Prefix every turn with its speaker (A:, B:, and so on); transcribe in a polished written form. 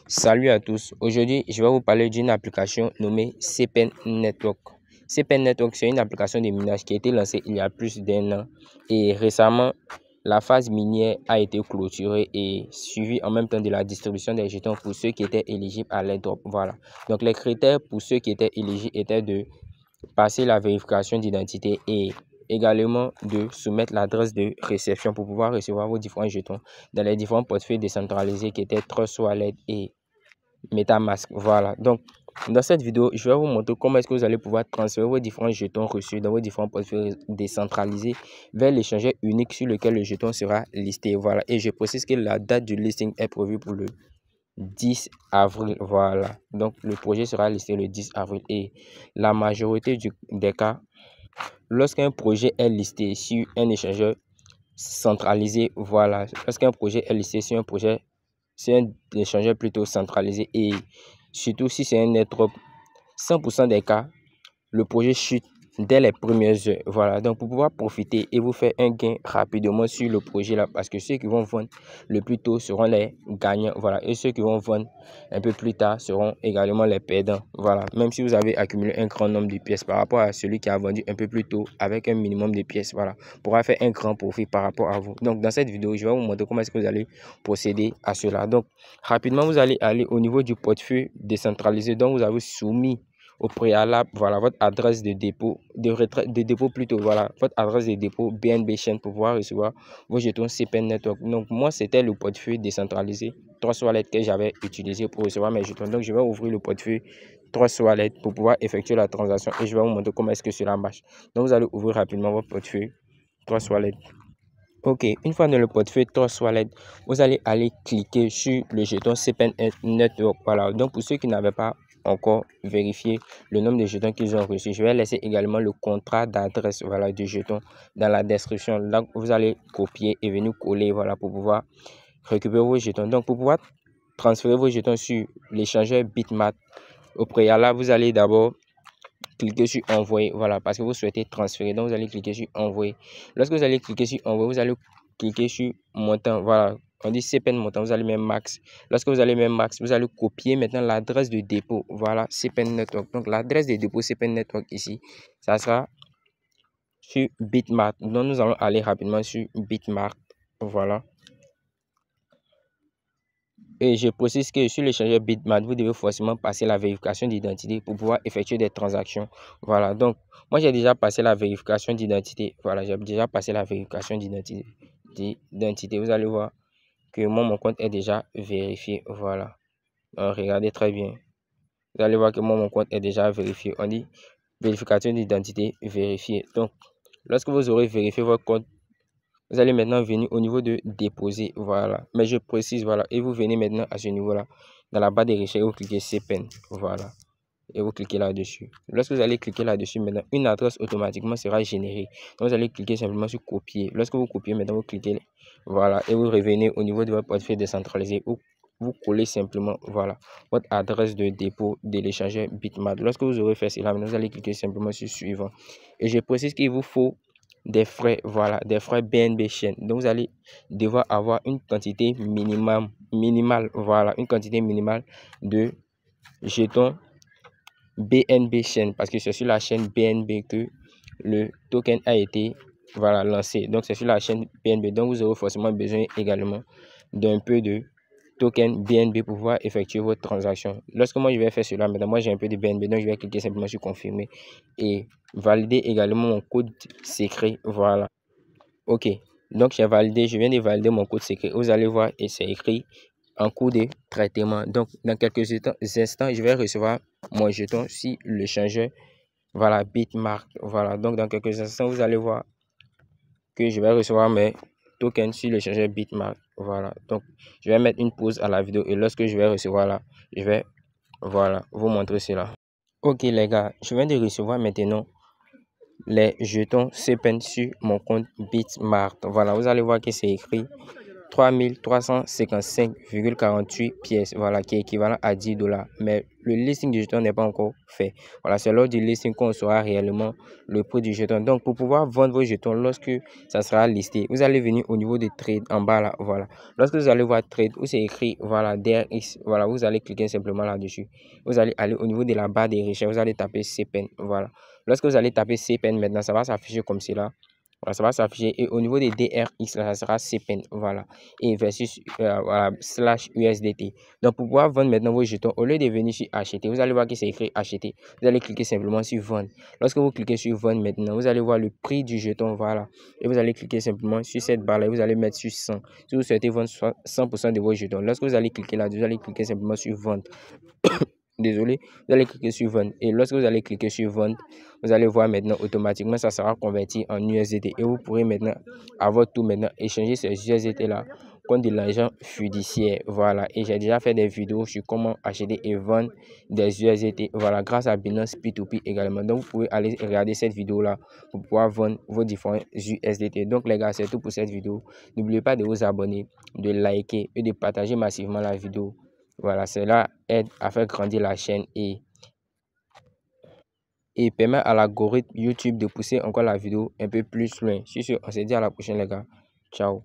A: Salut à tous. Aujourd'hui, je vais vous parler d'une application nommée CPN Network. CPN Network, c'est une application de minage qui a été lancée il y a plus d'1 an. Et récemment, la phase minière a été clôturée et suivie en même temps de la distribution des jetons pour ceux qui étaient éligibles à l'airdrop. Voilà. Donc, les critères pour ceux qui étaient éligibles étaient de passer la vérification d'identité et également de soumettre l'adresse de réception pour pouvoir recevoir vos différents jetons dans les différents portefeuilles décentralisés qui étaient Trust Wallet et MetaMask. Voilà. Donc, dans cette vidéo, je vais vous montrer comment est-ce que vous allez pouvoir transférer vos différents jetons reçus dans vos différents portefeuilles décentralisés vers l'échangeur unique sur lequel le jeton sera listé. Voilà. Et je précise que la date du listing est prévue pour le 10 avril. Voilà. Donc, le projet sera listé le 10 avril. Et la majorité des cas, lorsqu'un projet est listé sur un échangeur centralisé, voilà. Lorsqu'un projet est listé sur un projet, c'est un échangeur plutôt centralisé et surtout si c'est un airdrop, 100% des cas, le projet chute dès les premières heures. Voilà, donc pour pouvoir profiter et vous faire un gain rapidement sur le projet là, parce que ceux qui vont vendre le plus tôt seront les gagnants. Voilà, et ceux qui vont vendre un peu plus tard seront également les perdants. Voilà, même si vous avez accumulé un grand nombre de pièces par rapport à celui qui a vendu un peu plus tôt avec un minimum de pièces, voilà, pourra faire un grand profit par rapport à vous. Donc dans cette vidéo, je vais vous montrer comment est-ce que vous allez procéder à cela. Donc rapidement, vous allez aller au niveau du portefeuille décentralisé dont vous avez soumis au préalable, voilà, votre adresse de dépôt, de dépôt plutôt, voilà, votre adresse de dépôt BNB Chain pour pouvoir recevoir vos jetons CPN Network. Donc, moi, c'était le portefeuille décentralisé Trust Wallet que j'avais utilisé pour recevoir mes jetons. Donc, je vais ouvrir le portefeuille Trust Wallet pour pouvoir effectuer la transaction et je vais vous montrer comment est-ce que cela marche. Donc, vous allez ouvrir rapidement votre portefeuille Trust Wallet. Ok, une fois dans le portefeuille Trust Wallet, vous allez aller cliquer sur le jeton CPN Network. Voilà, donc pour ceux qui n'avaient pas encore vérifié le nombre de jetons qu'ils ont reçus, je vais laisser également le contrat d'adresse, voilà, du jeton dans la description. Là, vous allez copier et venir coller, voilà, pour pouvoir récupérer vos jetons. Donc, pour pouvoir transférer vos jetons sur l'échangeur Bitmart, au préalable, vous allez d'abord cliquez sur envoyer, voilà, parce que vous souhaitez transférer. Donc vous allez cliquer sur envoyer. Lorsque vous allez cliquer sur envoyer, vous allez cliquer sur montant, voilà, on dit CPN montant, vous allez mettre max. Lorsque vous allez mettre max, vous allez copier maintenant l'adresse de dépôt, voilà, CPN Network. Donc l'adresse de dépôt CPN Network ici, ça sera sur Bitmart. Donc nous allons aller rapidement sur Bitmart, voilà. Et je précise que sur l'échangeur Bitmart, vous devez forcément passer la vérification d'identité pour pouvoir effectuer des transactions. Voilà, donc moi j'ai déjà passé la vérification d'identité. Voilà, j'ai déjà passé la vérification d'identité. Vous allez voir que moi, mon compte est déjà vérifié. Voilà, donc, regardez très bien. Vous allez voir que moi, mon compte est déjà vérifié. On dit vérification d'identité vérifiée. Donc, lorsque vous aurez vérifié votre compte, vous allez maintenant venir au niveau de déposer, voilà. Mais je précise, voilà. Et vous venez maintenant à ce niveau-là. Dans la barre de recherche, vous cliquez CPN, voilà. Et vous cliquez là-dessus. Lorsque vous allez cliquer là-dessus, maintenant, une adresse automatiquement sera générée. Donc, vous allez cliquer simplement sur copier. Lorsque vous copiez, maintenant, vous cliquez, voilà. Et vous revenez au niveau de votre portefeuille décentralisé. Vous collez simplement, voilà, votre adresse de dépôt de l'échangeur Bitmart. Lorsque vous aurez fait cela, maintenant, vous allez cliquer simplement sur suivant. Et je précise qu'il vous faut des frais, voilà, des frais BNB Chain. Donc vous allez devoir avoir une quantité minimale, voilà, une quantité minimale de jetons BNB Chain, parce que c'est sur la chaîne BNB que le token a été, voilà, lancé. Donc c'est sur la chaîne BNB, donc vous aurez forcément besoin également d'un peu de token BNB pour pouvoir effectuer votre transaction. Lorsque moi je vais faire cela, maintenant moi j'ai un peu de BNB, donc je vais cliquer simplement sur confirmer et valider également mon code secret. Voilà, ok, donc j'ai validé, je viens de valider mon code secret. Vous allez voir et c'est écrit en cours de traitement. Donc dans quelques instants je vais recevoir mon jeton si le changeur, voilà, Bitmart. Voilà, donc dans quelques instants vous allez voir que je vais recevoir mes tokens sur l'échangeur Bitmart. Voilà, donc je vais mettre une pause à la vidéo et lorsque je vais recevoir là, je vais, voilà, vous montrer cela. Ok les gars, je viens de recevoir maintenant les jetons CPN sur mon compte Bitmart. Voilà, vous allez voir que c'est écrit 3355,48 pièces, voilà, qui est équivalent à 10 $. Mais le listing du jeton n'est pas encore fait. Voilà, c'est lors du listing qu'on saura réellement le prix du jeton. Donc, pour pouvoir vendre vos jetons, lorsque ça sera listé, vous allez venir au niveau de trade en bas là, voilà. Lorsque vous allez voir trade, où c'est écrit, voilà, DRX, voilà, vous allez cliquer simplement là-dessus. Vous allez aller au niveau de la barre des recherches, vous allez taper CPEN, voilà. Lorsque vous allez taper CPEN maintenant, ça va s'afficher comme cela. Voilà, ça va s'afficher et au niveau des DRX, là, ça sera CPEN, voilà, et versus voilà, /USDT. Donc, pour pouvoir vendre maintenant vos jetons, au lieu de venir sur acheter, vous allez voir que c'est écrit acheter. Vous allez cliquer simplement sur vendre. Lorsque vous cliquez sur vendre maintenant, vous allez voir le prix du jeton, voilà, et vous allez cliquer simplement sur cette barre là, vous allez mettre sur 100. Si vous souhaitez vendre 100% de vos jetons, lorsque vous allez cliquer là, vous allez cliquer simplement sur vendre. Désolé, vous allez cliquer sur vendre et lorsque vous allez cliquer sur vendre, vous allez voir maintenant automatiquement ça sera converti en USDT et vous pourrez maintenant à votre tour maintenant échanger ces USDT là contre de l'argent fiduciaire, voilà. Et j'ai déjà fait des vidéos sur comment acheter et vendre des USDT, voilà, grâce à Binance P2P également. Donc vous pouvez aller regarder cette vidéo là pour pouvoir vendre vos différents USDT. Donc les gars, c'est tout pour cette vidéo. N'oubliez pas de vous abonner, de liker et de partager massivement la vidéo. Voilà, cela aide à faire grandir la chaîne et permet à l'algorithme YouTube de pousser encore la vidéo un peu plus loin. Sur ce, on se dit à la prochaine les gars. Ciao.